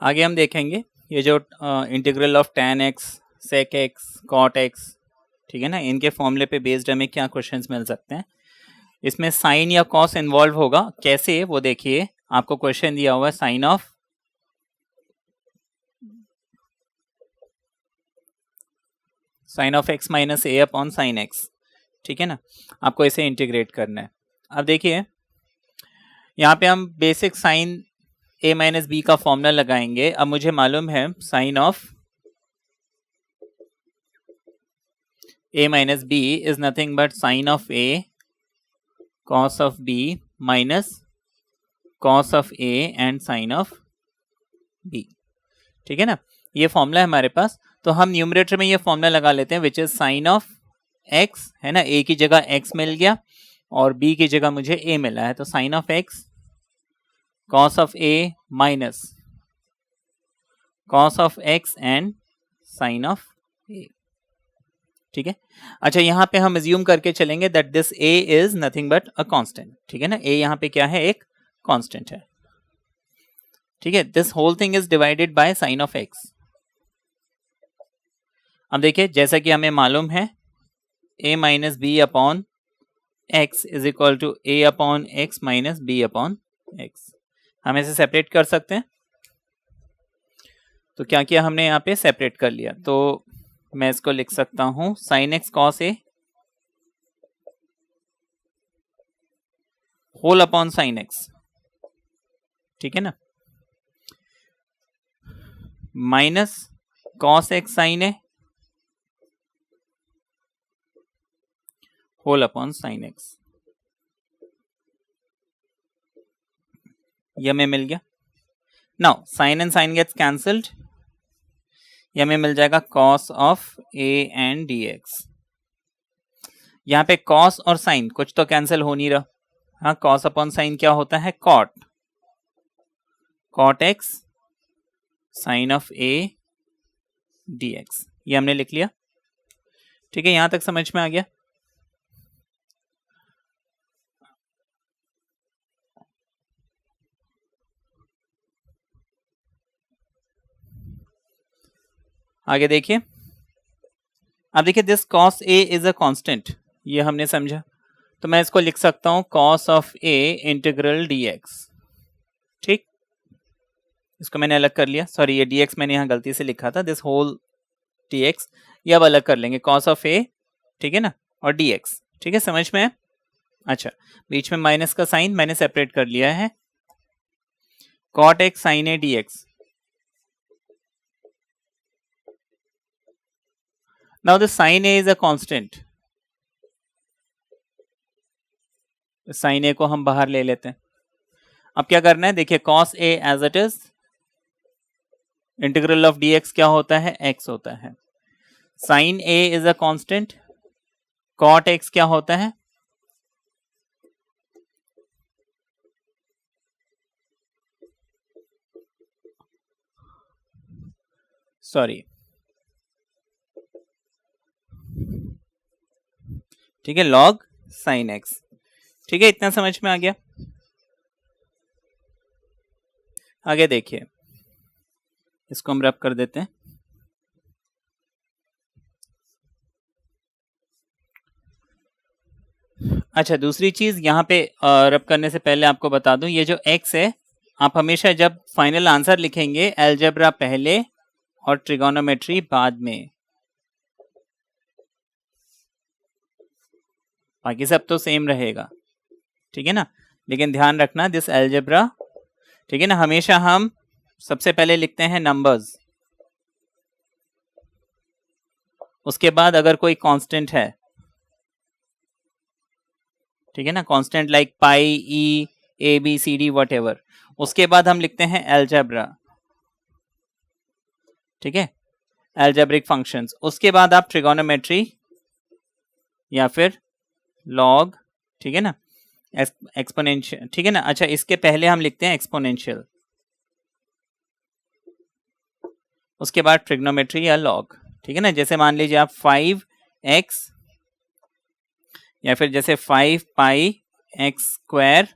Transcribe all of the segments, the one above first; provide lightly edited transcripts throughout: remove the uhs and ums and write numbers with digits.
आगे हम देखेंगे ये जो integral of tan x sec x cot x, ठीक है ना, इनके फॉर्मूले पे बेस्ड हमें क्या क्वेश्चंस मिल सकते हैं। इसमें साइन या कॉस इन्वॉल्व होगा, कैसे वो देखिए। आपको क्वेश्चन दिया हुआ है sine of x minus a upon sine x, ठीक है ना, आपको इसे इंटीग्रेट करना है। अब देखिए यहाँ पे हम basic sine a minus b का फॉर्मूला लगाएंगे। अब मुझे मालूम है sine of a minus b is nothing but sine of a cos of b minus cos of a and sine of b, ठीक है ना, ये फॉर्मूला है हमारे पास। तो हम न्यूमरेटर में ये फॉर्मूला लगा लेते हैं which is sine of x, है ना, a की जगह x मिल गया और b की जगह मुझे a मिला है, तो sine of x cos of a minus cos of x and sine of a, ठीक है। अच्छा यहाँ पे हम अज्यूम करके चलेंगे that this a is nothing but a constant, ठीक है ना, a यहाँ पे क्या है, एक कांस्टेंट है, ठीक है। This whole thing is divided by sine of x। अब देखिए जैसा कि हमें मालूम है a minus b upon x is equal to a upon x minus b upon x, हम इसे सेपरेट कर सकते हैं। तो क्या किया हमने यहाँ पे, सेपरेट कर लिया। तो मैं इसको लिख सकता हूं sine x cos a whole upon sine x, ठीक है ना, minus cos x sine a whole upon sine x, ये हमें मिल गया। Now sine and sine gets cancelled, ये हमें मिल जाएगा cos of a and d x. यहाँ पे कॉस और साइन कुछ तो कैंसिल हो नहीं रहा, हाँ, कॉस अपॉन साइन क्या होता है, cot x sine of a d x, ये हमने लिख लिया, ठीक है, यहां तक समझ में आ गया। आगे देखिए, अब देखिए this cos a is a constant, ये हमने समझा, तो मैं इसको लिख सकता हूं cos of a integral d x, ठीक, इसको मैंने अलग कर लिया, सॉरी ये डीएक्स मैंने यहां गलती से लिखा था, दिस होल डीएक्स, ये अब अलग कर लेंगे, कॉस ऑफ ए, ठीक है ना, और डीएक्स, ठीक है, समझ में है। अच्छा बीच में माइनस का साइन मैंने सेपरेट कर लिया है, cot x sine a d x. Now the sin A is a constant, sin A को हम बाहर ले लेते हैं। अब क्या करना है, देखिए cos A as it is, integral of dx क्या होता है, x होता है, sin A is a constant, cot x क्या होता है, सॉरी, ठीक है, log sin x, ठीक है, इतना समझ में आ गया। आगे देखिए, इसको हम रब कर देते हैं। अच्छा दूसरी चीज यहाँ पे रब करने से पहले आपको बता दूं, ये जो x है, आप हमेशा जब फाइनल आंसर लिखेंगे अलजेब्रा पहले और ट्रिगोनोमेट्री बाद में, बाकी सब तो सेम रहेगा, ठीक है ना, लेकिन ध्यान रखना दिस अलजेब्रा, ठीक है ना, हमेशा हम सबसे पहले लिखते हैं नंबर्स, उसके बाद अगर कोई कांस्टेंट है, ठीक है ना, constant like pi e a b c d whatever, उसके बाद हम लिखते हैं अलजेब्रा, ठीक है, अलजेब्रिक फंक्शंस, उसके बाद आप ट्रिगोनोमेट्री या फिर लॉग, ठीक है ना, एक्सपोनेंशियल, ठीक है ना। अच्छा इसके पहले हम लिखते हैं एक्सपोनेंशियल, उसके बाद ट्रिग्नोमेट्री या लॉग, ठीक है ना, जैसे मान लीजिए आप 5x या फिर जैसे 5 pi x square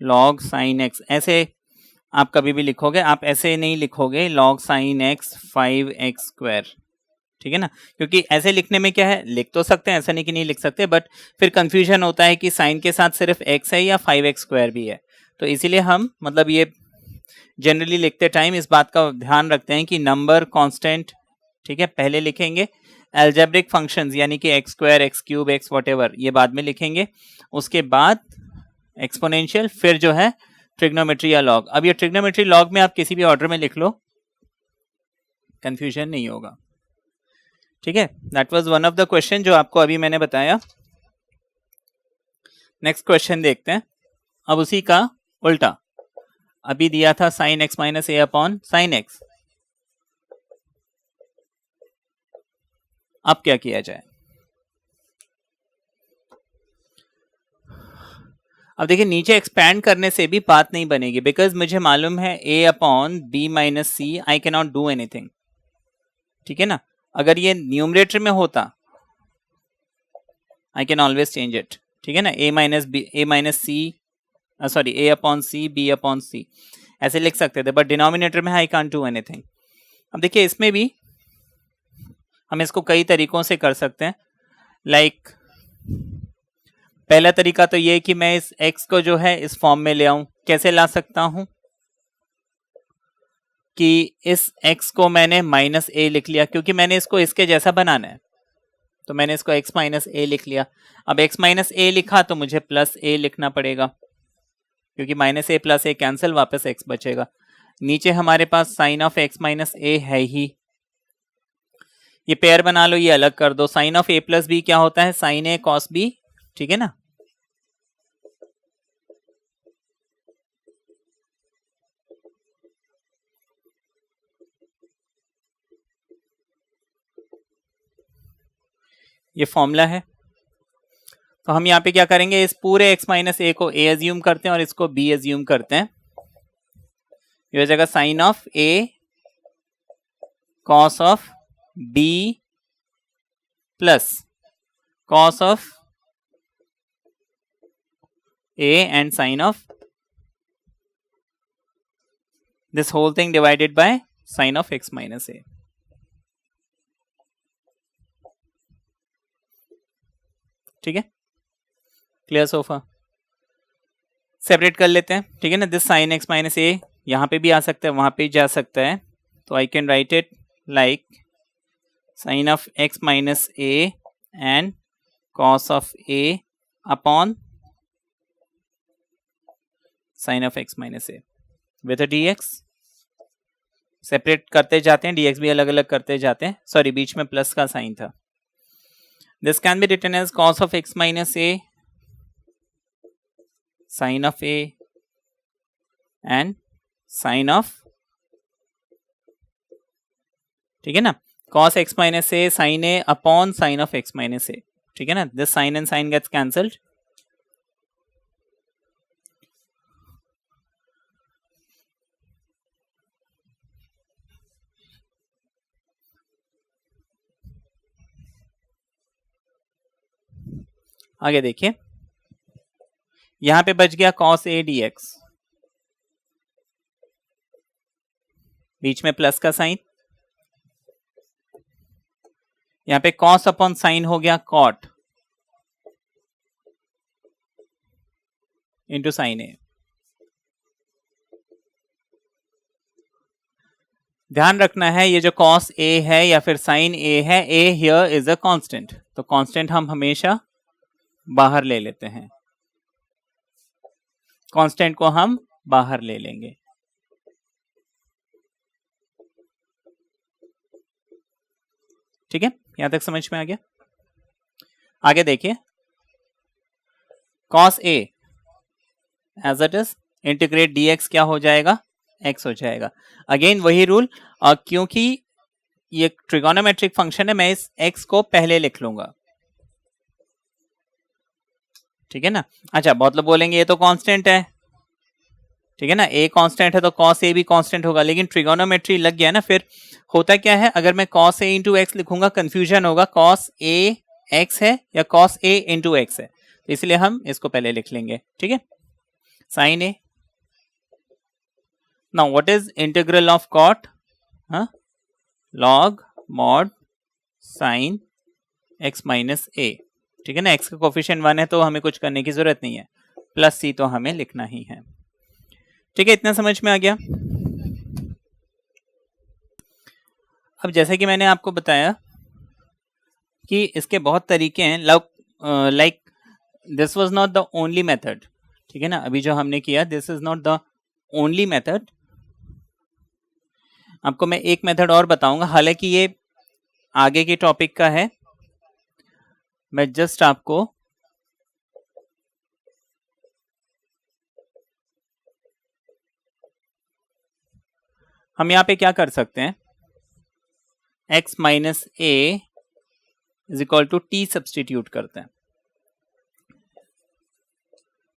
log sine x, ऐसे आप कभी भी लिखोगे, आप ऐसे नहीं लिखोगे log sin x 5x square, ठीक है ना, क्योंकि ऐसे लिखने में क्या है, लिख तो सकते हैं, ऐसा नहीं कि नहीं लिख सकते, बट फिर कंफ्यूजन होता है कि साइन के साथ सिर्फ x है या 5x स्क्वायर भी है। तो इसीलिए हम मतलब ये जनरली लिखते टाइम इस बात का ध्यान रखते हैं कि नंबर कांस्टेंट, ठीक है, पहले लिखेंगे, एल्जेब्रिक फंक्शंस यानी कि x square, x cube, x whatever ये बाद में लिखेंगे, उसके बाद एक्सपोनेंशियल, फिर जो है ट्रिग्नोमेट्री या लॉग। अब ये ट्रिग्नोमेट्री लॉग में आप किसी भी ऑर्डर में लिख लो, कंफ्यूजन नहीं होगा, ठीक है। That was one of the question जो आपको अभी मैंने बताया। नेक्स्ट क्वेश्चन देखते हैं, अब उसी का उल्टा, अभी दिया था sign x minus a upon sine x, अब क्या किया जाए। अब देखिए नीचे एक्सपैंड करने से भी बात नहीं बनेगी, बिकॉज मुझे मालूम है a upon B minus C, I can not do anything, ठीक है ना। अगर ये न्यूमरेटर में होता I can always change it, ठीक है ना, a minus B, a minus C, sorry a upon C, b upon C, ऐसे लिख सकते थे, बट डिनोमिनेटर में आई कांट डू एनीथिंग। अब देखिए इसमें भी हम इसको कई तरीकों से कर सकते हैं, लाइक पहला तरीका तो ये कि मैं इस x को जो है इस फॉर्म में ले आऊं। कैसे ला सकता हूं कि इस x को मैंने माइनस a लिख लिया, क्योंकि मैंने इसको इसके जैसा बनाना है, तो मैंने इसको x माइनस a लिख लिया। अब x माइनस a लिखा तो मुझे प्लस a लिखना पड़ेगा, क्योंकि minus a plus a cancel, वापस x बचेगा। नीचे हमारे पास sine of x minus a है ही, ये पेयर बना लो, ये अलग कर दो। Sine of a plus b क्या होता है, साइन a कॉस b, ठीक है ना। ये फॉर्मूला है, तो हम यहाँ पे क्या करेंगे, इस पूरे x माइनस a को a एज्यूम करते हैं और इसको b एज्यूम करते हैं। ये हो जाएगा sine of a cos of b plus cos of a and sine of this whole thing divided by sine of x minus a। ठीक है, क्लियर सोफा, सेपरेट कर लेते हैं, ठीक है ना। दिस साइन एक्स माइनस ए यहाँ पे भी आ सकता है, वहां पे जा सकता है, तो I can write it like sine of x minus a and cos of a upon sine of x minus a with d x. Separate करते जाते हैं, dx भी अलग अलग करते जाते हैं, सॉरी बीच में प्लस का साइन था। This can be written as cos of x minus a sine of a and sine of, ठीक है ना, cos x minus a sine a upon sine of x minus a, ठीक है ना। This sine and sine gets cancelled. आगे देखिए, यहां पे बच गया कॉस ए डी एक्स, बीच में प्लस का साइन, यहां पे कॉस अपॉन साइन हो गया कॉट इंटू साइन ए। ध्यान रखना है ये जो कॉस ए है या फिर साइन ए है, ए हियर इज अ कांस्टेंट, तो कांस्टेंट हम हमेशा बाहर ले लेते हैं, कांस्टेंट को हम बाहर ले लेंगे। ठीक है, यहां तक समझ में आ गया। आगे देखिए, cos a as it is integrate dx क्या हो जाएगा, x हो जाएगा। अगेन वही रूल, क्योंकि ये ट्रिगोनोमेट्रिक फंक्शन है, मैं इस x को पहले लिख लूंगा, ठीक है ना। अच्छा, बहुत लोग बोलेंगे ये तो कांस्टेंट है, ठीक है ना, a कांस्टेंट है तो cos a भी कांस्टेंट होगा, लेकिन ट्रिगोनोमेट्री लग गया ना, फिर होता क्या है, अगर मैं cos a इंटू एक्स लिखूंगा कंफ्यूजन होगा, cos a x है या cos a इंटू एक्स है, तो इसलिए हम इसको पहले लिख लेंगे, ठीक है। Sine a now what is integral of cot? हाँ, log mod sine x minus a, ठीक है ना। x का कोफिशिएंट 1 है तो हमें कुछ करने की जरूरत नहीं है, प्लस c तो हमें लिखना ही है, ठीक है। इतना समझ में आ गया। अब जैसे कि मैंने आपको बताया कि इसके बहुत तरीके हैं, like this was not the only method, ठीक है ना। अभी जो हमने किया this is not the only method. आपको मैं एक मेथड और बताऊंगा, हालांकि ये आगे के टॉपिक का है। मैं जस्ट आपको हम यहां पे क्या कर सकते हैं, x minus a is equal to t substitute करते हैं,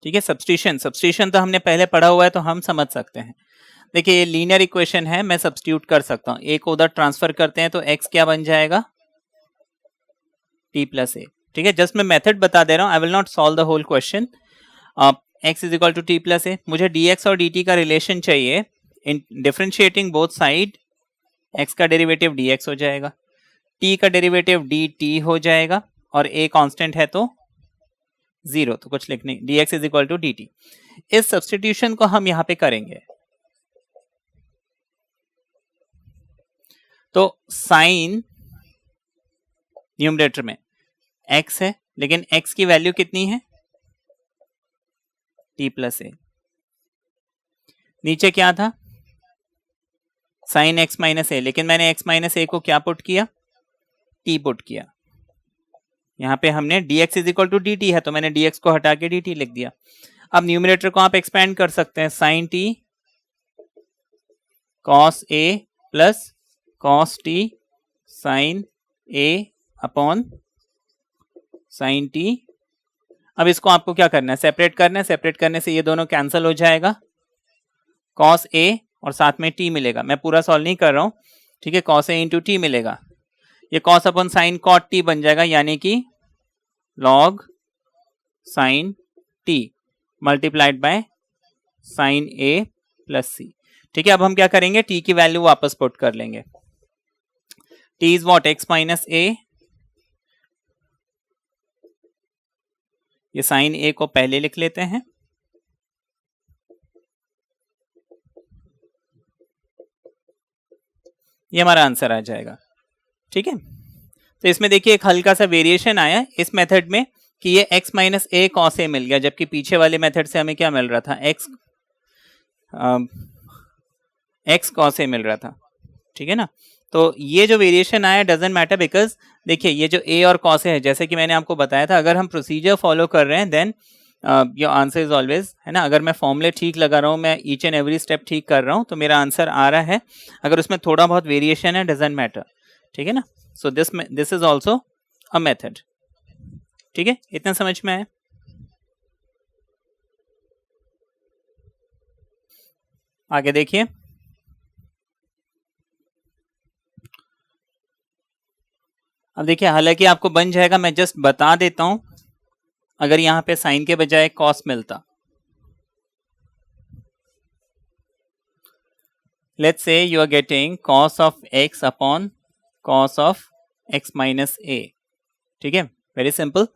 ठीक है। सब्सटीट्यूशन तो हमने पहले पढ़ा हुआ है तो हम समझ सकते हैं। देखिए ये लीनियर इक्वेशन है, मैं सब्सटीट्यूट कर सकता हूं, ए को उधर ट्रांसफर करते हैं तो x क्या बन जाएगा, t प्लस ए, ठीक है। जस्ट मैं मेथड बता दे रहा हूं, I will not solve the whole question. x is equal to t plus a, मुझे dx और dt का रिलेशन चाहिए। In differentiating both side x का डेरिवेटिव dx हो जाएगा, t का डेरिवेटिव dt हो जाएगा, और a कांस्टेंट है तो 0, तो कुछ लिखने, dx is equal to dt। इस सब्सटीट्यूशन को हम यहां पे करेंगे तो साइन न्यूमरेटर में x है, लेकिन x की वैल्यू कितनी है, t प्लस ए। नीचे क्या था, साइन x माइनस ए, लेकिन मैंने x माइनस ए को क्या पुट किया, t पुट किया। यहां पे हमने dx is equal to dt है तो मैंने dx को हटा के dt लिख दिया। अब न्यूमरेटर को आप एक्सपेंड कर सकते हैं, sine t cos a plus cos t sine a upon sine t। अब इसको आपको क्या करना है, सेपरेट करना है। सेपरेट करने से ये दोनों कैंसिल हो जाएगा, कॉस a और साथ में t मिलेगा। मैं पूरा सॉल्व नहीं कर रहा हूं, ठीक है। कॉस a इंटू टी मिलेगा, ये cos upon sine cot t बन जाएगा, यानी कि log sine t multiplied by sine a plus c, ठीक है। अब हम क्या करेंगे, t की वैल्यू वापस पुट कर लेंगे। t is what, x minus a, ये साइन a को पहले लिख लेते हैं, ये हमारा आंसर आ जाएगा, ठीक है। तो इसमें देखिए एक हल्का सा वेरिएशन आया इस मेथड में कि ये x minus a cos A मिल गया, जबकि पीछे वाले मेथड से हमें क्या मिल रहा था, x कॉस ए मिल रहा था, ठीक है ना। तो ये जो वेरिएशन आया डजंट मैटर, बिकॉज देखिए ये जो a और कॉस ए है, जैसे कि मैंने आपको बताया था, अगर हम प्रोसीजर फॉलो कर रहे हैं then your answer is always, है ना। अगर मैं फॉर्मूले ठीक लगा रहा हूँ, मैं ईच एंड एवरी स्टेप ठीक कर रहा हूँ, तो मेरा आंसर आ रहा है। अगर उसमें थोड़ा बहुत वेरिएशन है डजंट मैटर, ठीक है ना। So this is also a method, ठीक है। इतना समझ में आया। आगे देखिए, अब देखिए हालांकि आपको बन जाएगा, मैं जस्ट बता देता हूं। अगर यहां पे साइन के बजाय कॉस मिलता, let's say you are getting cos of x upon cos of x minus a, ठीक है, वेरी सिंपल,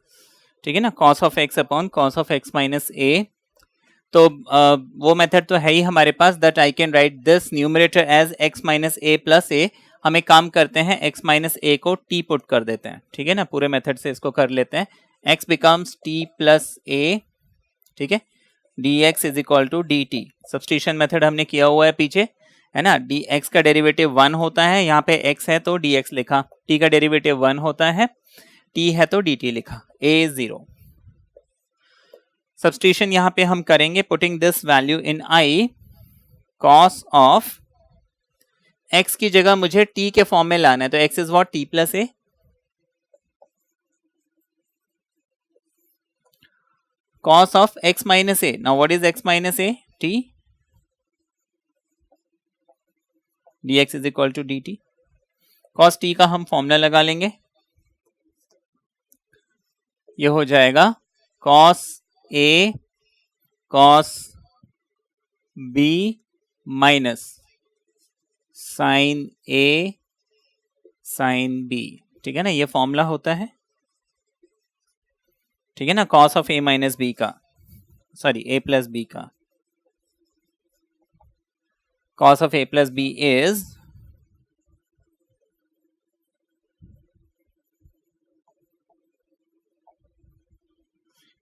ठीक है ना। Cos of x upon cos of x minus a, तो वो मेथड तो है ही हमारे पास, that I can write this numerator as x minus a plus a. हम एक काम करते हैं, x माइनस ए को t पुट कर देते हैं, ठीक है ना। पूरे मेथड से इसको कर लेते हैं, x becomes t plus a, ठीक है। dx is equal to dt, substitution method हमने किया हुआ है पीछे, है ना। dx का डेरिवेटिव 1 होता है, यहाँ पे x है तो dx लिखा, t का डेरिवेटिव 1 होता है, t है तो dt लिखा, a 0। सब्सटीट्यूशन यहां पे हम करेंगे, putting this value in i, cos of x की जगह मुझे t के फॉर्म में लाना है, तो x is what, t plus A, cos of x minus a. Now what is x minus a? t, dx is equal to dt. cos t का हम फॉर्मूला लगा लेंगे, ये हो जाएगा cos a cos b minus sine a sine b, ठीक है ना, ये फॉर्मूला होता है, ठीक है ना, cos of a minus b का, सॉरी ए प्लस बी का, cos of a plus b is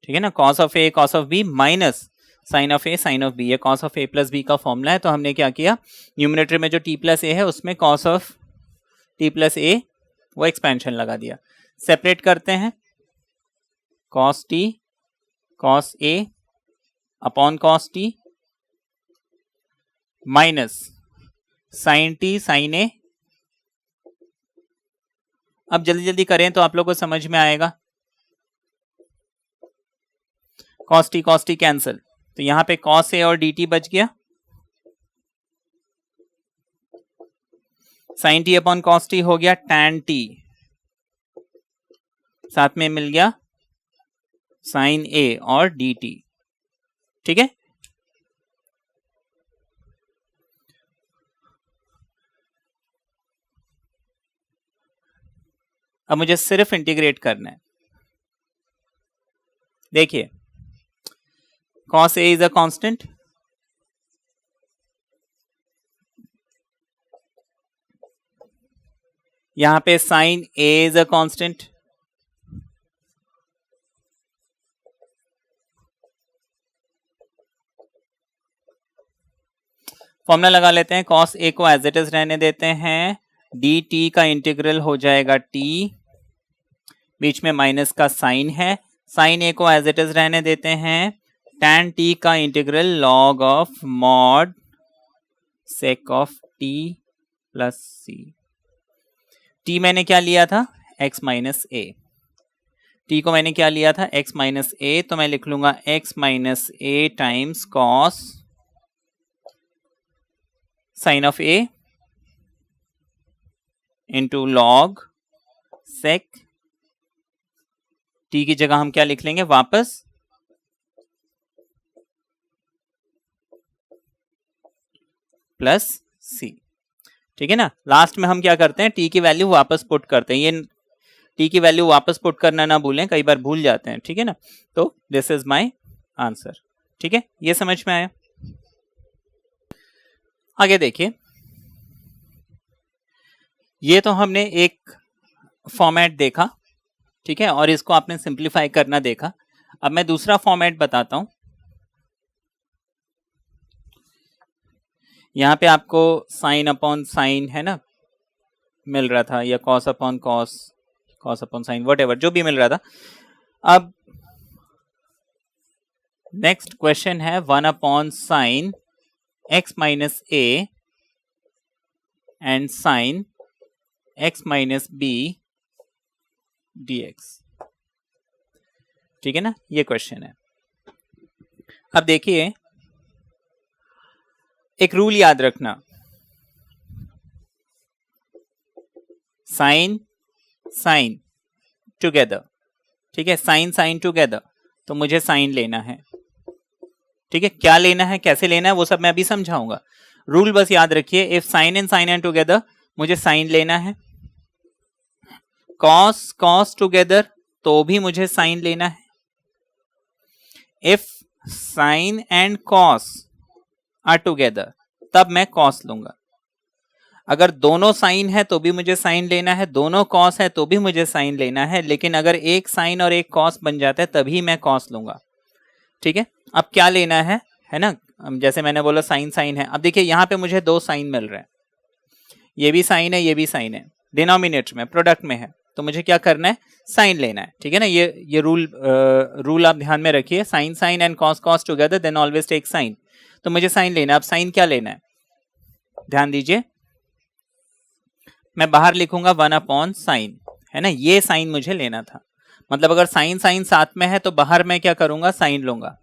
ठीक है ना, cos of a cos of b minus sin of a sin of b, ये cos of a plus b का formula है। तो हमने क्या किया, न्यूमरेटर में जो t plus a है उसमें cos of t plus a वो एक्सपेंशन लगा दिया। सेपरेट करते हैं, cos t cos a upon cos t minus sine t sine a. अब जल्दी जल्दी करें तो आप लोग को समझ में आएगा। cos t कैंसिल, तो यहां पे cos a और dt बच गया, sin t upon cos t हो गया tan t, साथ में मिल गया sin a और dt, ठीक है। अब मुझे सिर्फ इंटीग्रेट करना है। देखिए cos a is a constant, यहां पे sin a is a constant, formula लगा लेते हैं, cos a को एज इट इज रहने देते हैं, dt का इंटीग्रल हो जाएगा t, बीच में माइनस का साइन है, साइन a को एज इट इज रहने देते हैं, tan t का integral log of mod sec of t plus c। t मैंने क्या लिया था, x माइनस a, t को मैंने क्या लिया था, x माइनस a, तो मैं लिख लूंगा x minus a times cos sine of a into log sec, t की जगह हम क्या लिख लेंगे वापस, प्लस c, ठीक है ना। लास्ट में हम क्या करते हैं, t की वैल्यू वापस पुट करते हैं, ये t की वैल्यू वापस पुट करना ना भूलें, कई बार भूल जाते हैं, ठीक है ना। तो दिस इज माय आंसर, ठीक है, ये समझ में आया। आगे देखिए, ये तो हमने एक फॉर्मेट देखा, ठीक है, और इसको आपने सिंप्लीफाई करना देखा। अब मैं दूसरा फॉर्मेट बताता हूं। यहां पे आपको साइन अपॉन साइन है ना मिल रहा था, या cos upon cos, cos upon sign, whatever जो भी मिल रहा था। अब नेक्स्ट क्वेश्चन है 1 upon sine x minus a and sine x minus b dx, ठीक है ना, ये क्वेश्चन है। अब देखिए, एक रूल याद रखना, साइन साइन टुगेदर, ठीक है, साइन साइन टुगेदर, तो मुझे साइन लेना है, ठीक है, क्या लेना है कैसे लेना है वो सब मैं अभी समझाऊंगा। रूल बस याद रखिए, if sine and sine and together, मुझे साइन लेना है, कॉस कॉस टुगेदर तो भी मुझे साइन लेना है, if sine and cos are together तब मैं कॉस लूंगा, अगर दोनों साइन है तो भी मुझे साइन लेना है, दोनों कॉस है तो भी मुझे साइन लेना है, लेकिन अगर एक साइन और एक कॉस बन जाता है तभी मैं कॉस लूंगा, ठीक है। अब क्या लेना है ना, जैसे मैंने बोला साइन साइन है। अब देखिए यहां पे मुझे दो साइन मिल रहे हैं, ये भी साइन है ये भी साइन है, डिनोमिनेटर में प्रोडक्ट में है, तो मुझे क्या करना है, साइन लेना है, ठीक है ना। ये रूल आप ध्यान में रखिए, sine sine and cos cos together then always take sine, तो मुझे साइन लेना है। अब साइन क्या लेना है, ध्यान दीजिए, मैं बाहर लिखूंगा 1 अपॉन साइन, है ना, ये साइन मुझे लेना था, मतलब अगर साइन साइन साथ में है तो बाहर मैं क्या करूंगा, साइन लूंगा।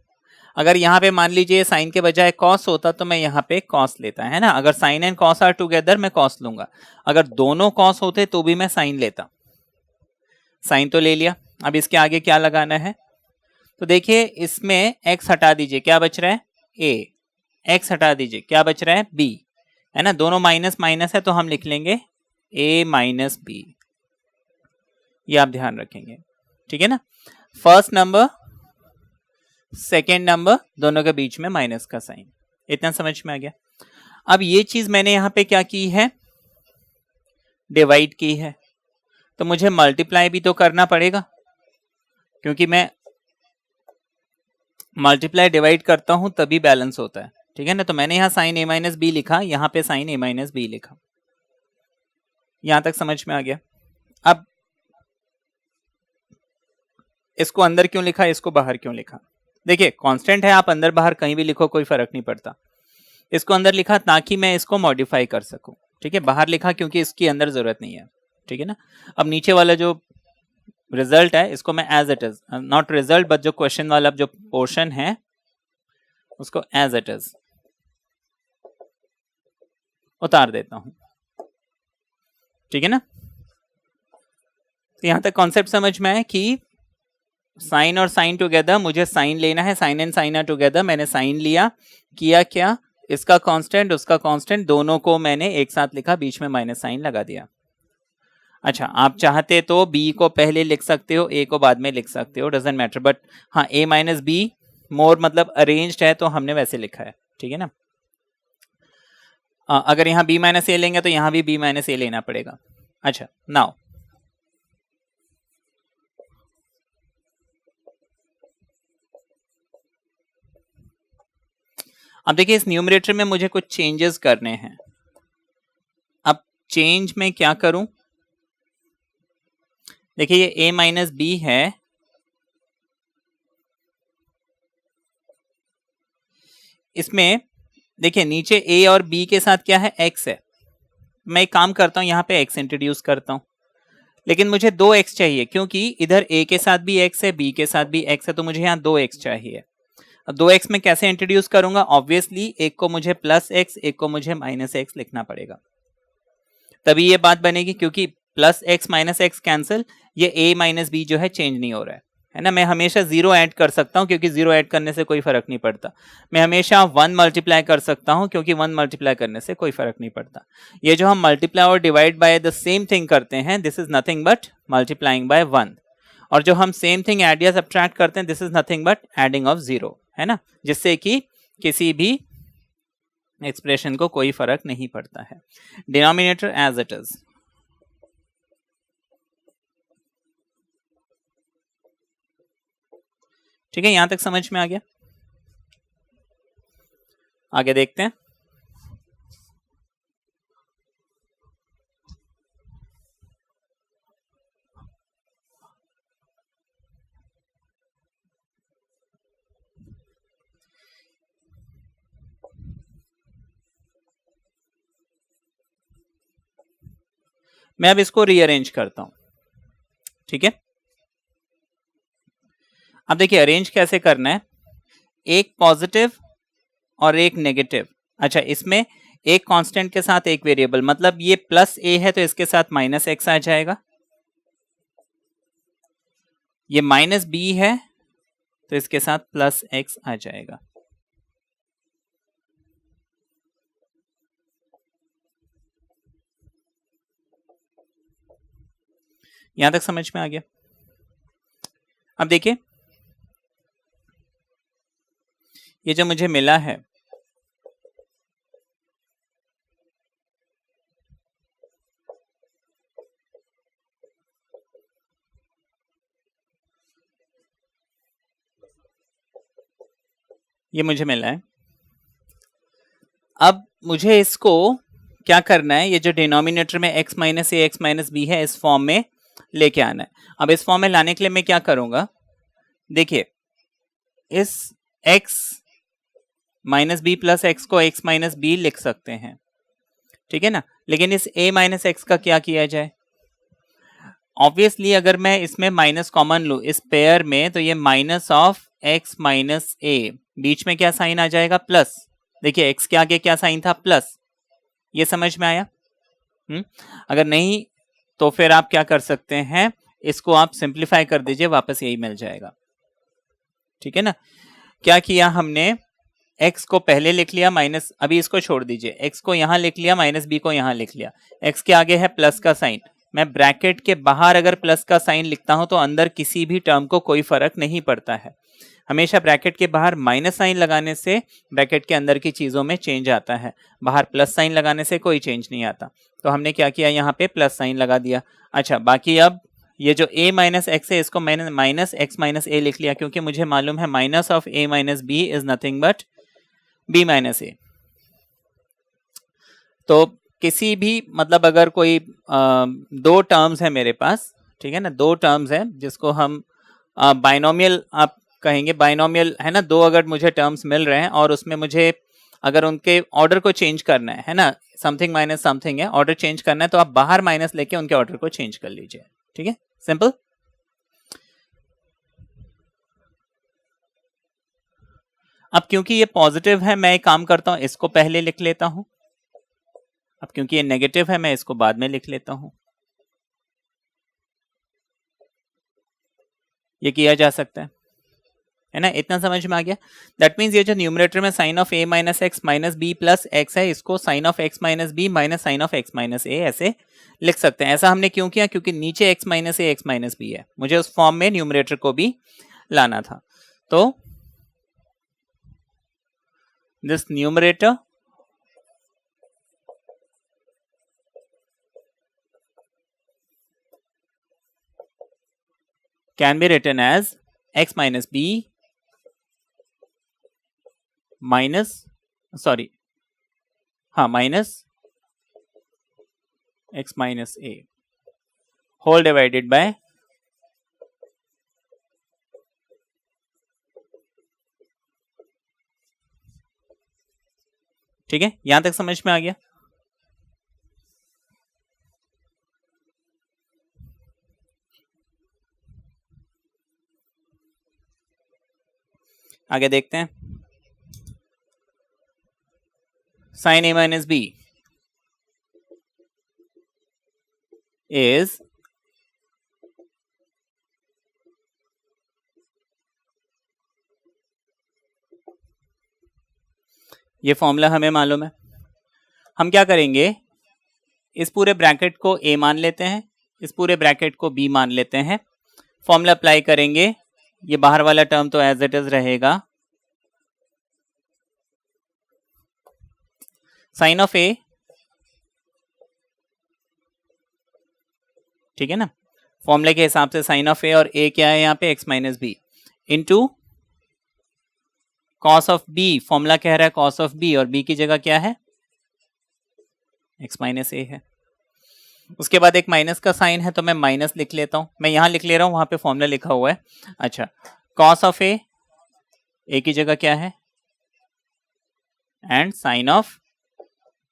अगर यहाँ पे मान लीजिए साइन के बजाय कॉस होता तो मैं यहाँ पे कॉस लेता, है ना, अगर sine and cos are together मैं कॉस लूंगा, अगर दोनों कॉस होते तो भी मैं साइन लेता, साइन तो ले लिया। अब इसके आगे क्या लगाना है, तो देखिए इसमें x हटा दीजिए, क्या बच रहा है, a, x हटा दीजिए, क्या बच रहा है b, है ना, दोनों माइनस माइनस है तो हम लिख लेंगे a माइनस बी, ये आप ध्यान रखेंगे, ठीक है ना। फर्स्ट नंबर सेकेंड नंबर दोनों के बीच में माइनस का साइन, इतना समझ में आ गया। अब ये चीज मैंने यहां पे क्या की है, डिवाइड की है, तो मुझे मल्टीप्लाई भी तो करना पड़ेगा, क्योंकि मैं मल्टीप्लाई डिवाइड करता हूं तभी बैलेंस होता है, ठीक है ना। तो मैंने यहां साइन a माइनस बी लिखा, यहां पे साइन a माइनस बी लिखा, यहां तक समझ में आ गया। अब इसको अंदर क्यों लिखा, इसको बाहर क्यों लिखा, देखिए कांस्टेंट है, आप अंदर बाहर कहीं भी लिखो कोई फर्क नहीं पड़ता। इसको अंदर लिखा ताकि मैं इसको मॉडिफाई कर सकूं, ठीक है। बाहर लिखा क्योंकि इसकी अंदर जरूरत नहीं है, ठीक है ना। अब नीचे वाला जो रिजल्ट है इसको मैं as it is, not result but जो क्वेश्चन वाला जो पोर्शन है उसको एज इट इज उतार देता हूं, ठीक है ना। तो यहां तक कॉन्सेप्ट समझ में आया कि साइन और साइन टुगेदर, मुझे साइन लेना है, sine and sine are together, मैंने साइन लिया, किया क्या, इसका कांस्टेंट उसका कांस्टेंट दोनों को मैंने एक साथ लिखा, बीच में माइनस साइन लगा दिया। अच्छा, आप चाहते तो b को पहले लिख सकते हो, a को बाद में लिख सकते हो, डजंट मैटर, बट हाँ a माइनस बी मोर मतलब अरेंज्ड है तो हमने वैसे लिखा है, ठीक है ना। अगर यहाँ b माइनस ए लेंगे तो यहाँ भी b माइनस ए लेना पड़ेगा। अच्छा, नाउ अब देखिए इस न्यूमरेटर में मुझे कुछ चेंजेस करने हैं। अब चेंज में क्या करूं, देखिए ये a माइनस बी है, इसमें देखिए नीचे a और b के साथ क्या है, x है। मैं एक काम करता हूं, यहां पे x इंट्रोड्यूस करता हूं, लेकिन मुझे 2x चाहिए क्योंकि इधर a के साथ भी x है, b के साथ भी x है, तो मुझे यहाँ 2x चाहिए। अब 2x में कैसे इंट्रोड्यूस करूंगा, ऑब्वियसली एक को मुझे प्लस x, एक को मुझे माइनस x लिखना पड़ेगा, तभी ये बात बनेगी, क्योंकि plus x minus x cancel, ये a माइनस बी जो है चेंज नहीं हो रहा है ना। मैं हमेशा 0 ऐड कर सकता हूं क्योंकि 0 ऐड करने से कोई फर्क नहीं पड़ता। मैं हमेशा 1 मल्टीप्लाई कर सकता हूं क्योंकि 1 मल्टीप्लाई करने से कोई फर्क नहीं पड़ता। ये जो हम मल्टीप्लाई और divide by the same thing करते हैं, this is nothing but multiplying by 1, और जो हम सेम थिंग ऐड या सब्ट्रैक्ट करते हैं, this is nothing but adding of 0, है ना, जिससे कि किसी भी एक्सप्रेशन को कोई फर्क नहीं पड़ता है। डिनोमिनेटर एज इट इज, ठीक है, यहां तक समझ में आ गया। आगे देखते हैं। मैं अब इसको रीअरेंज करता हूं, ठीक है। अब देखिए अरेंज कैसे करना है, एक पॉजिटिव और एक नेगेटिव। अच्छा, इसमें एक कांस्टेंट के साथ एक वेरिएबल, मतलब ये प्लस a है तो इसके साथ माइनस x आ जाएगा, ये माइनस b है तो इसके साथ प्लस x आ जाएगा। यहां तक समझ में आ गया। अब देखिए ये जो मुझे मिला है, ये मुझे मिला है, अब मुझे इसको क्या करना है, ये जो डिनोमिनेटर में x माइनस ए एक्स माइनस बी है, इस फॉर्म में लेके आना है। अब इस फॉर्म में लाने के लिए मैं क्या करूंगा, देखिए इस x minus b plus x को x माइनस बी लिख सकते हैं, ठीक है ना, लेकिन इस a माइनस एक्स का क्या किया जाए। ऑब्वियसली अगर मैं इसमें माइनस कॉमन लूं इस पेयर में, तो ये माइनस ऑफ x माइनस ए, बीच में क्या साइन आ जाएगा, प्लस। देखिए x के आगे क्या साइन था, प्लस। ये समझ में आया। अगर नहीं तो फिर आप क्या कर सकते हैं, इसको आप सिंप्लीफाई कर दीजिए, वापस यही मिल जाएगा, ठीक है ना। क्या किया हमने, x को पहले लिख लिया माइनस, अभी इसको छोड़ दीजिए, x को यहां लिख लिया, माइनस b को यहां लिख लिया, x के आगे है प्लस का साइन। मैं ब्रैकेट के बाहर अगर प्लस का साइन लिखता हूं तो अंदर किसी भी टर्म को कोई फर्क नहीं पड़ता है। हमेशा ब्रैकेट के बाहर माइनस साइन लगाने से ब्रैकेट के अंदर की चीजों में चेंज आता है, बाहर प्लस साइन लगाने से कोई चेंज नहीं आता। तो हमने क्या किया, यहाँ पे प्लस साइन लगा दिया। अच्छा, बाकी अब ये जो a माइनस एक्स है इसको मैंने माइनस एक्स माइनस ए लिख लिया, क्योंकि मुझे मालूम है minus of a minus b is nothing but b minus a. तो किसी भी मतलब अगर कोई दो टर्म्स है मेरे पास, ठीक है ना, दो टर्म्स है जिसको हम बाइनोमियल आप कहेंगे, बाइनोमियल है ना, दो अगर मुझे टर्म्स मिल रहे हैं और उसमें मुझे अगर उनके ऑर्डर को चेंज करना है ना, समथिंग माइनस समथिंग है, ऑर्डर चेंज करना है, तो आप बाहर माइनस लेके उनके ऑर्डर को चेंज कर लीजिए। ठीक है, सिंपल। अब क्योंकि ये पॉजिटिव है, मैं एक काम करता हूं, इसको पहले लिख लेता हूं। अब क्योंकि ये नेगेटिव है, मैं इसको बाद में लिख लेता हूं। ये किया जा सकता है ना, इतना समझ में आ गया। दैट मीन्स ये जो न्यूमरेटर में sine of a minus x minus b plus x है, इसको sine of x minus b minus sine of x minus a ऐसे लिख सकते हैं। ऐसा हमने क्यों किया, क्योंकि नीचे x माइनस ए एक्स माइनस बी है, मुझे उस फॉर्म में न्यूमरेटर को भी लाना था। तो this numerator can be written as x minus b minus minus x minus a whole divided by ठीक है, यहां तक समझ में आ गया। आगे देखते हैं, sine a minus b is ये फॉर्मूला हमें मालूम है। हम क्या करेंगे, इस पूरे ब्रैकेट को a मान लेते हैं, इस पूरे ब्रैकेट को b मान लेते हैं, फॉर्मूला अप्लाई करेंगे, ये बाहर वाला टर्म तो एज इट इज रहेगा, साइन ऑफ a, ठीक है ना, फॉर्मूले के हिसाब से साइन ऑफ a, और a क्या है यहाँ पे x minus b, into cos of b, formula कह रहा है कॉस ऑफ b, और b की जगह क्या है, x माइनस ए है। उसके बाद एक माइनस का साइन है तो मैं माइनस लिख लेता हूं, मैं यहां लिख ले रहा हूं, वहां पे फॉर्मूला लिखा हुआ है। अच्छा, कॉस ऑफ ए की जगह क्या है, एंड साइन ऑफ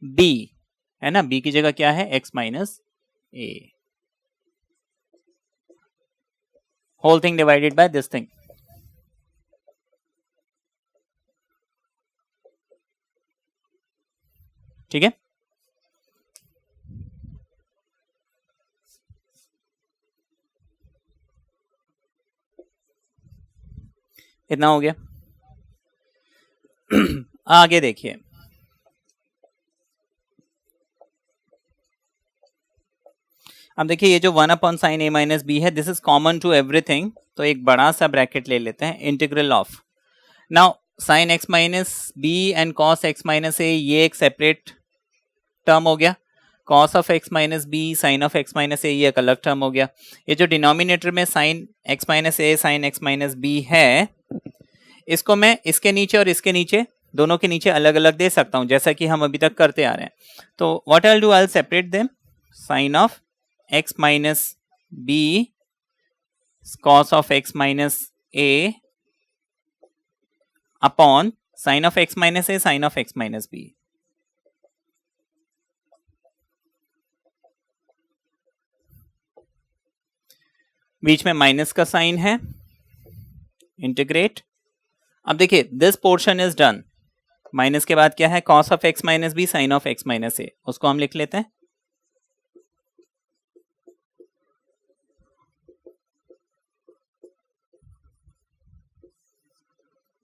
बी है ना, b की जगह क्या है, x minus a, whole thing divided by this thing. ठीक है, इतना हो गया। आगे देखिए, अब देखिए ये जो 1 upon sine a minus b है, this is common to everything, तो एक बड़ा सा ब्रैकेट ले लेते हैं, integral of, now sine x minus b and cos x minus a, ये एक सेपरेट टर्म हो गया, cos of x minus b sine of x minus a, ये एक अलग टर्म हो गया। ये जो डिनोमिनेटर में sign x minus a sign x minus b है, इसको मैं इसके नीचे और इसके नीचे, दोनों के नीचे अलग अलग दे सकता हूं, जैसा कि हम अभी तक करते आ रहे हैं। तो what I will do, I will separate them, sine of x minus b cos of x minus a upon sine of x minus a sine of x minus b. बीच में माइनस का साइन है, integrate. अब देखिए this portion is done, minus के बाद क्या है, cos of x minus b sine of x minus a, उसको हम लिख लेते हैं।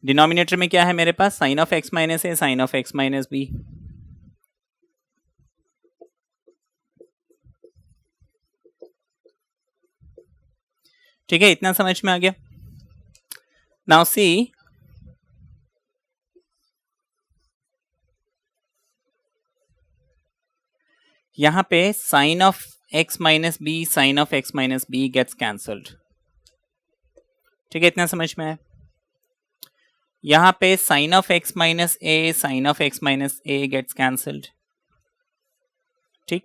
डिनोमिनेटर में क्या है मेरे पास, sine of x minus a sine of x minus b. ठीक है, इतना समझ में आ गया। नाउ सी, यहां पे sine of x minus b sine of x minus b gets cancelled. ठीक है, इतना समझ में आया। यहां पे sine of x minus a sine of x minus a gets cancelled. ठीक,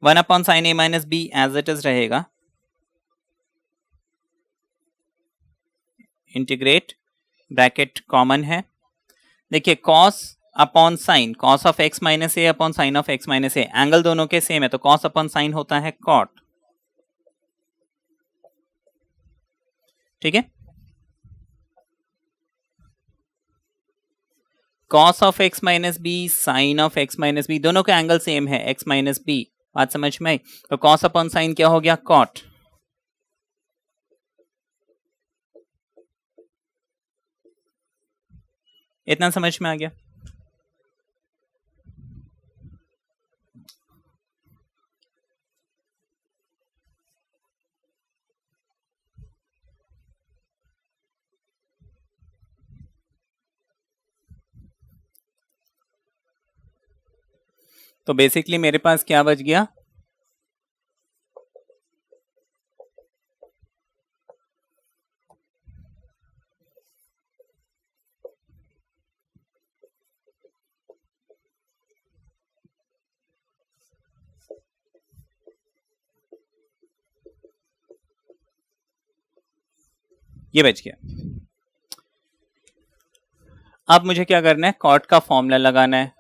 1 upon sine a minus b as it is रहेगा, इंटीग्रेट, ब्रैकेट कॉमन है। देखिए cos upon sine, cos of x minus a upon sine of x minus a, angle दोनों के same है तो cos upon sign होता है कॉट। ठीक है, cos of x minus b sine of x minus b, दोनों का एंगल सेम है एक्स माइनस बी, बात समझ में आई। तो कॉस अपॉन साइन क्या हो गया, कॉट। इतना समझ में आ गया। तो बेसिकली मेरे पास क्या बच गया, ये बच गया। अब मुझे क्या करना है, कॉट का फॉर्मूला लगाना है।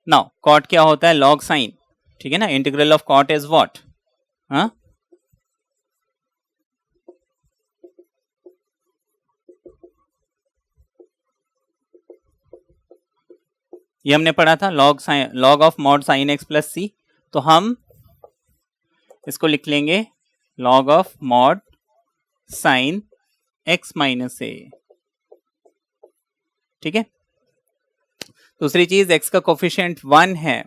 नाउ कॉट क्या होता है, लॉग साइन। ठीक है ना, integral of cot is what, हाँ, ये हमने पढ़ा था, log sine, log of mod sine x plus c. तो हम इसको लिख लेंगे log of mod sine x minus a. ठीक है, दूसरी चीज एक्स का कोफिशिएंट 1 है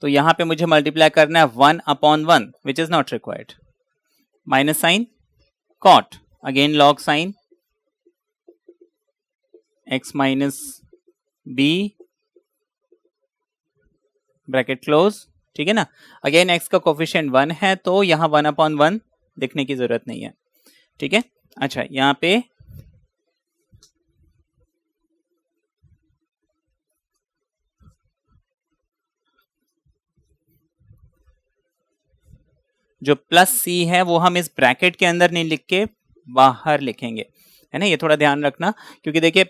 तो यहां पे मुझे मल्टीप्लाई करना है 1 upon 1 which is not required, minus sine cot, again log sine x minus b bracket close. ठीक है ना, अगेन एक्स का कोफिशिएंट 1 है तो यहां 1 अपॉन 1 लिखने की जरूरत नहीं है। ठीक है, अच्छा यहां पे जो प्लस सी है वो हम इस ब्रैकेट के अंदर नहीं लिख के बाहर लिखेंगे, है ना, ये थोड़ा ध्यान रखना। क्योंकि देखिए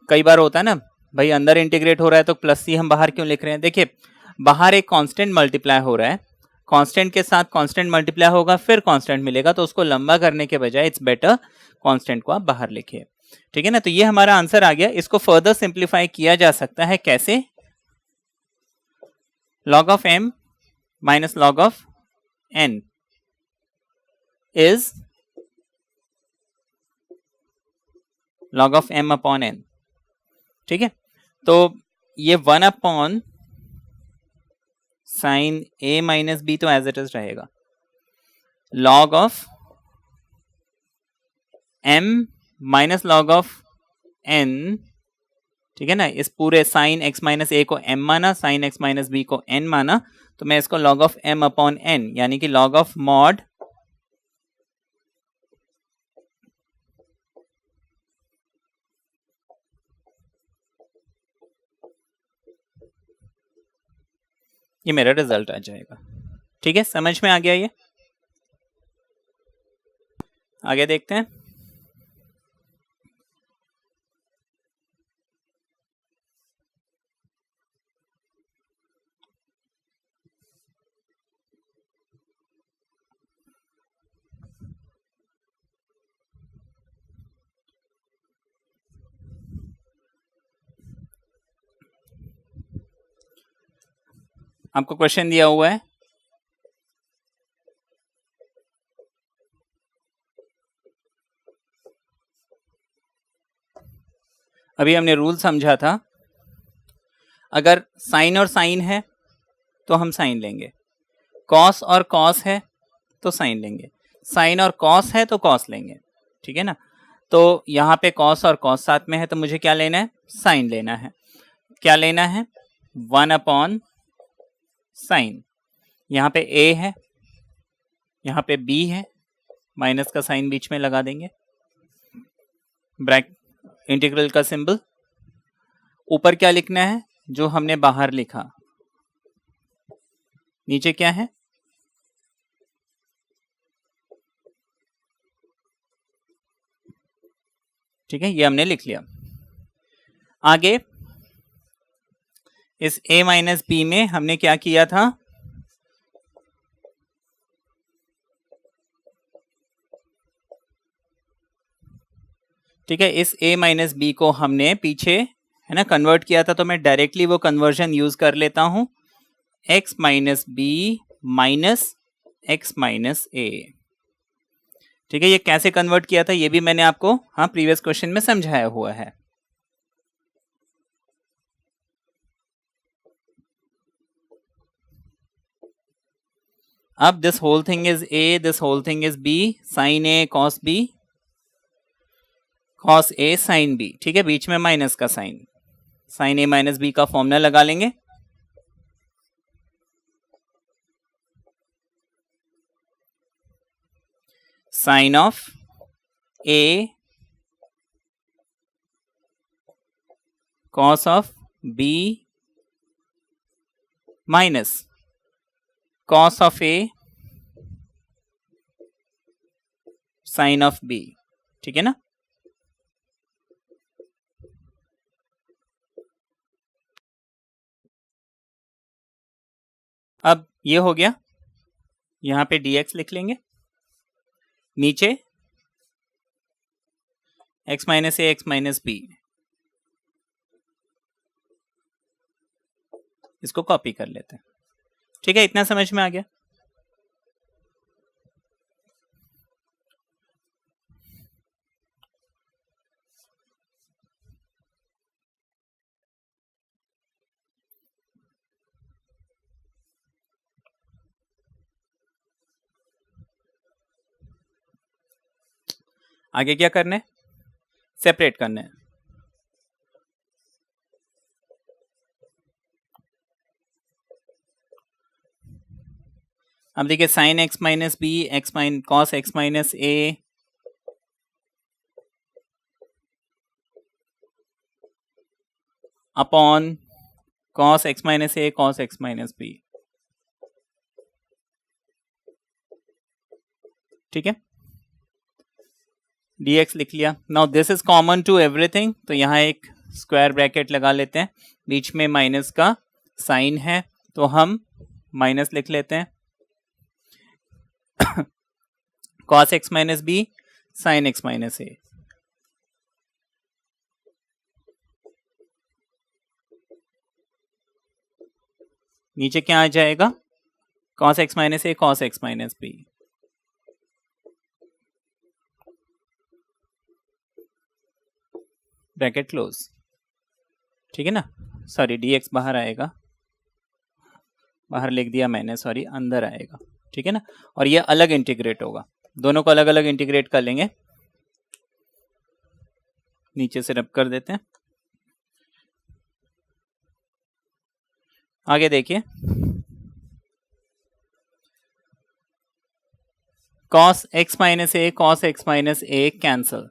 कई बार होता है ना भाई, अंदर इंटीग्रेट हो रहा है तो प्लस सी हम बाहर क्यों लिख रहे हैं। देखिए बाहर एक कांस्टेंट मल्टीप्लाई हो रहा है, कांस्टेंट के साथ कांस्टेंट मल्टीप्लाई होगा फिर कांस्टेंट मिलेगा, तो उसको लंबा करने के बजाय इट्स बेटर कांस्टेंट को आप बाहर लिखिए। ठीक है ना, तो ये हमारा आंसर आ गया। इसको फर्दर सिंप्लीफाई किया जा सकता है कैसे, log of m minus log of n is log of m upon n। ठीक है, तो ये 1 upon sine a minus b तो एज इट इज रहेगा, log of m minus log of n। ठीक है ना, इस पूरे साइन x माइनस ए को m माना, साइन x माइनस बी को n माना, तो मैं इसको log of m upon n यानी कि log ऑफ मॉड ये मेरा रिजल्ट आ जाएगा। ठीक है, समझ में आ गया ये, आगे देखते हैं। आपको क्वेश्चन दिया हुआ है अभी हमने रूल समझा था, अगर साइन और साइन है तो हम साइन लेंगे, कॉस और कॉस है तो साइन लेंगे, साइन और कॉस है तो कॉस लेंगे, ठीक है ना। तो यहाँ पे कॉस और कॉस साथ में है तो मुझे क्या लेना है, साइन लेना है। क्या लेना है, 1/sin। यहाँ पे a है, यहाँ पे b है, माइनस का साइन बीच में लगा देंगे, ब्रैक इंटीग्रल का सिंबल। ऊपर क्या लिखना है, जो हमने बाहर लिखा, नीचे क्या है, ठीक है, ये हमने लिख लिया। आगे इस a माइनस बी में हमने क्या किया था, ठीक है, इस a माइनस बी को हमने पीछे है ना कन्वर्ट किया था, तो मैं डायरेक्टली वो कन्वर्जन यूज कर लेता हूं, x minus b minus x minus a. ठीक है, ये कैसे कन्वर्ट किया था ये भी मैंने आपको प्रीवियस क्वेश्चन में समझाया हुआ है। अब this whole thing is a, this whole thing is b, sine a cos b, cos a sine b, ठीक है, बीच में माइनस का sign, sine a minus b का फॉर्मूला लगा लेंगे। Sine of a cos of b minus cos of a sine of b, ठीक है ना। अब ये हो गया, यहां पे dx लिख लेंगे, नीचे x माइनस ए एक्स माइनस बी, इसको कॉपी कर लेते हैं, ठीक है, इतना समझ में आ गया। आगे क्या करना है, सेपरेट करना है। अब देखिए sine x minus b x minus cos x minus a upon cos x minus a cos x minus b, ठीक है, dx लिख लिया। Now this is common to everything, तो यहाँ एक स्क्वायर ब्रैकेट लगा लेते हैं, बीच में माइनस का साइन है तो हम माइनस लिख लेते हैं, cos x minus b sine x minus a, नीचे क्या आ जाएगा, cos x minus a cos x minus b, bracket close, ठीक है ना। सॉरी dx बाहर आएगा, बाहर लिख दिया मैंने, सॉरी अंदर आएगा, ठीक है ना। और ये अलग इंटीग्रेट होगा, दोनों को अलग अलग इंटीग्रेट कर लेंगे, नीचे से रब कर देते हैं। आगे देखिए, cos x minus a cos x minus a cancel,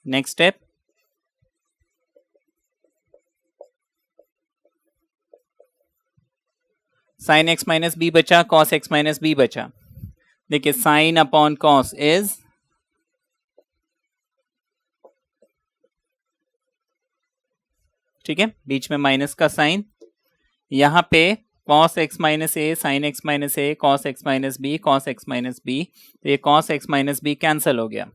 next step sine x minus b बचा, कॉस एक्स माइनस बी बचा, देखिए साइन अपॉन कॉस इज ठीक है, बीच में माइनस का साइन, यहां पे cos x minus a sine x minus a cos x minus b cos x minus b, तो ये cos x minus b cancel हो गया,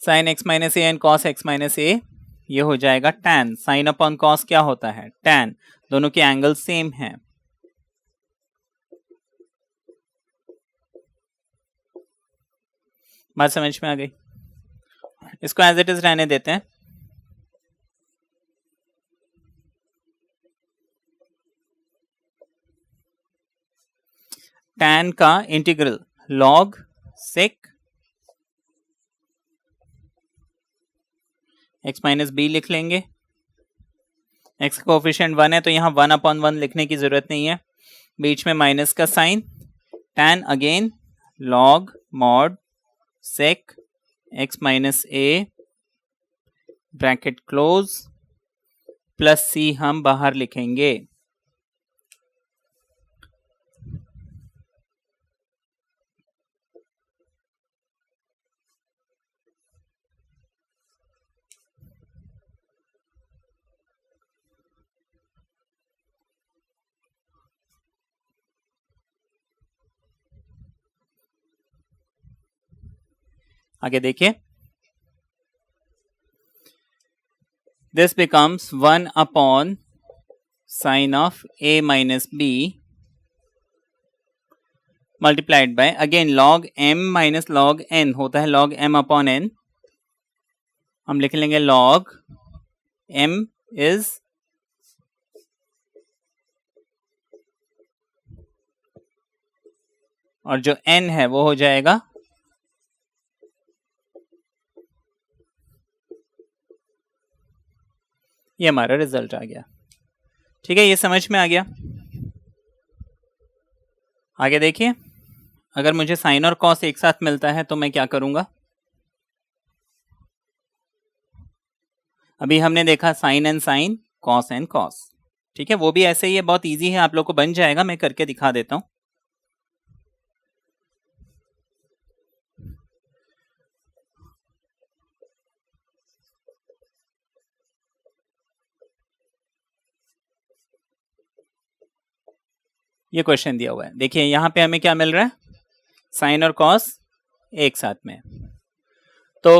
sine x minus a and cos x minus a ये हो जाएगा tan, sine upon cos क्या होता है tan, दोनों के एंगल सेम हैं, बात समझ में आ गई। इसको एज इट इज रहने देते हैं। tan का integral log sec x minus b लिख लेंगे। x का कोफिशिएंट 1 है तो यहाँ 1/1 लिखने की जरूरत नहीं है, बीच में माइनस का sign, tan again log mod sec x minus a bracket close plus c हम बाहर लिखेंगे। आगे देखिए, this becomes 1 upon sin of a minus b multiplied by again log m minus log n होता है log m upon n, हम लिख लेंगे log m is और जो n है वो हो जाएगा ये हमारा रिजल्ट आ गया। ठीक है, ये समझ में आ गया। आगे देखिए, अगर मुझे साइन और कॉस एक साथ मिलता है तो मैं क्या करूंगा। अभी हमने देखा sine and sine, cos and cos. ठीक है, वो भी ऐसे ही है, बहुत इजी है, आप लोग को बन जाएगा, मैं करके दिखा देता हूं। ये क्वेश्चन दिया हुआ है, देखिए यहां पे हमें क्या मिल रहा है, साइन और कॉस एक साथ में। तो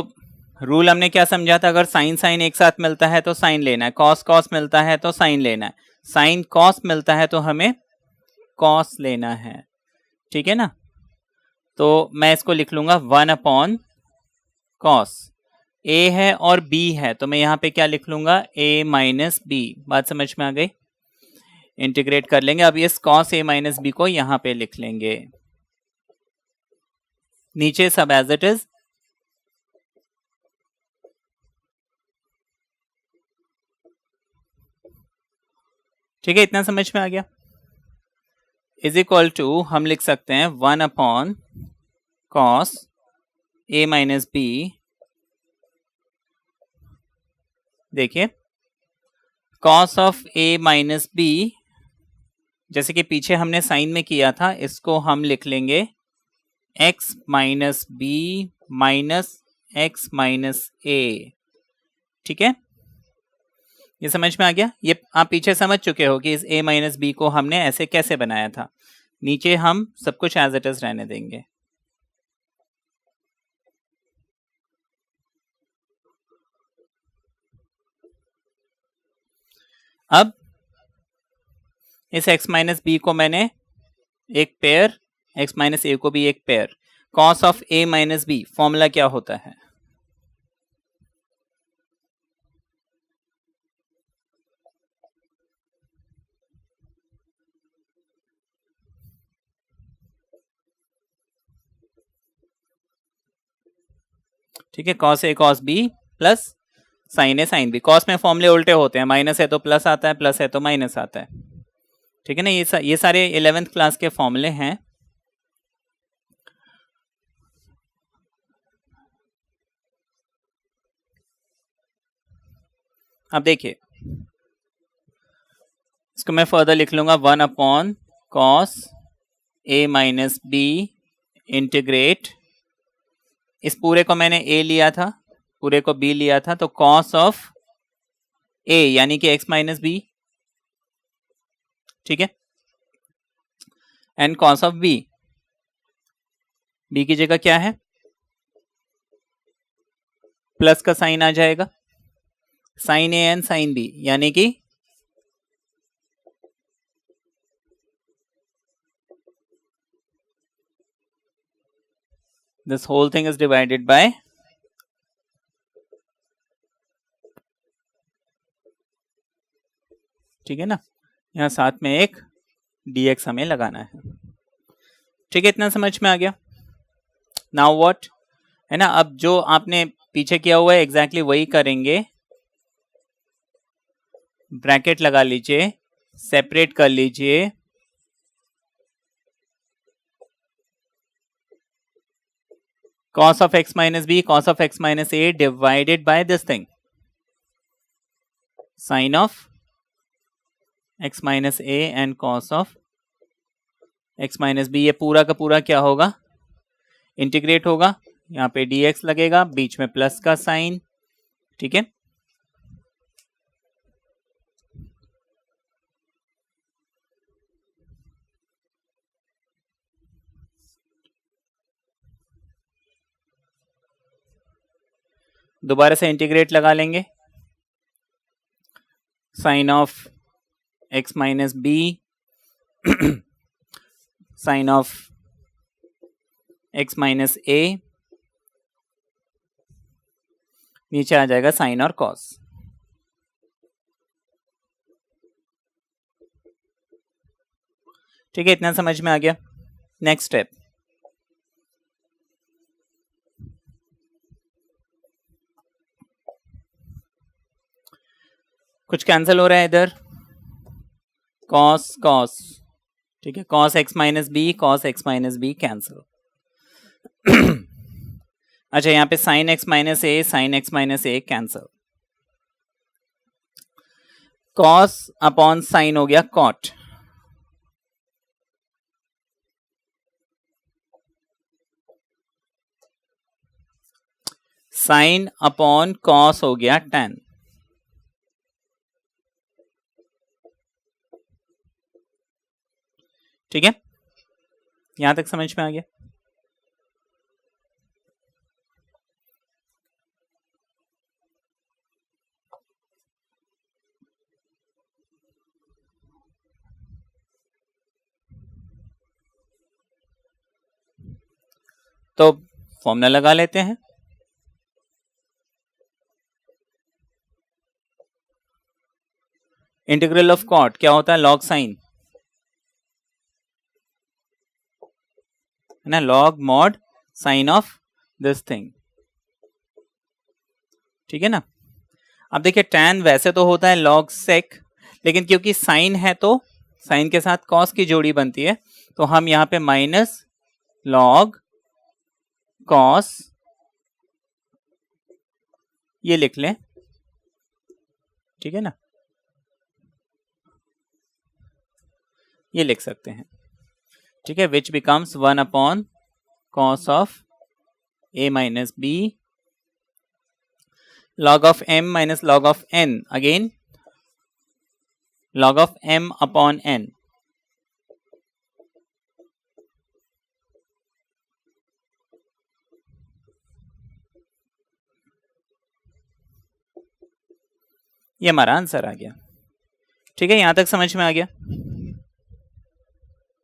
रूल हमने क्या समझा था, अगर साइन साइन एक साथ मिलता है तो साइन लेना है, कॉस कॉस मिलता है तो साइन लेना है, साइन कॉस मिलता है तो हमें कॉस लेना है। ठीक है ना, तो मैं इसको लिख लूंगा 1 अपॉन कॉस, ए है और बी है तो मैं यहां पे क्या लिख लूंगा, ए माइनस बी। बात समझ में आ गई, इंटीग्रेट कर लेंगे। अब इस कॉस ए माइनस बी को यहां पे लिख लेंगे, नीचे सब एज इट इज। ठीक है, इतना समझ में आ गया। इज इक्वल टू हम लिख सकते हैं 1 upon cos a minus b. देखिए cos of a minus b, जैसे कि पीछे हमने साइन में किया था, इसको हम लिख लेंगे x minus b minus x minus a. ठीक है, ये समझ में आ गया। ये आप पीछे समझ चुके हो कि इस a माइनस बी को हमने ऐसे कैसे बनाया था। नीचे हम सब कुछ एज इट इज रहने देंगे। अब इस x माइनस बी को मैंने एक पेयर, x माइनस ए को भी एक pair, cos of a minus b formula क्या होता है, ठीक है, cos a cos b plus sine a sine b. Cos में फॉर्मूले उल्टे होते हैं, माइनस है तो प्लस आता है, प्लस है तो माइनस आता है। ठीक है ना, ये सारे 11th क्लास के फॉर्मूले हैं। अब देखिए, इसको मैं फर्दर लिख लूंगा 1 upon cos a minus B integrate, इस पूरे को मैंने a लिया था, पूरे को b लिया था, तो कॉस ऑफ a यानी कि x माइनस बी, ठीक है, and cos of b, b की जगह क्या है, प्लस का साइन आ जाएगा, sine a and sine b, यानी कि this whole thing is divided by ठीक है ना, यहाँ साथ में एक dx हमें लगाना है। ठीक है, इतना समझ में आ गया। नाउ व्हाट, है ना, अब जो आपने पीछे किया हुआ है एग्जैक्टली वही करेंगे। ब्रैकेट लगा लीजिए, सेपरेट कर लीजिए, cos of x minus b cos of x minus a divided by this thing sin of x minus a and cos of x minus b। ये पूरा का पूरा क्या होगा, इंटीग्रेट होगा, यहाँ पे dx लगेगा, बीच में प्लस का साइन। ठीक है, दोबारा से इंटीग्रेट लगा लेंगे, sine of x minus b sine of x minus a, नीचे आ जाएगा साइन और कॉस। ठीक है, इतना समझ में आ गया। नेक्स्ट स्टेप, कुछ कैंसिल हो रहा है इधर, कॉस कॉस, ठीक है, cos x minus b cancel. अच्छा, यहाँ पे sine x minus a cancel, cos upon sine हो गया कॉट, साइन अपॉन कॉस हो गया tan। ठीक है, यहां तक समझ में आ गया। तो फॉर्मूला लगा लेते हैं। इंटीग्रल ऑफ कॉट क्या होता है, लॉग साइन, है ना, log mod sign of this thing. ठीक है ना, अब देखिए tan वैसे तो होता है log sec, लेकिन क्योंकि साइन है तो साइन के साथ cos की जोड़ी बनती है, तो हम यहां पे माइनस log cos ये लिख लें। ठीक है ना, ये लिख सकते हैं। ठीक है, which becomes 1 upon cos of a minus b log of m minus log of n, again log of m upon n। ये हमारा आंसर आ गया। ठीक है, यहां तक समझ में आ गया।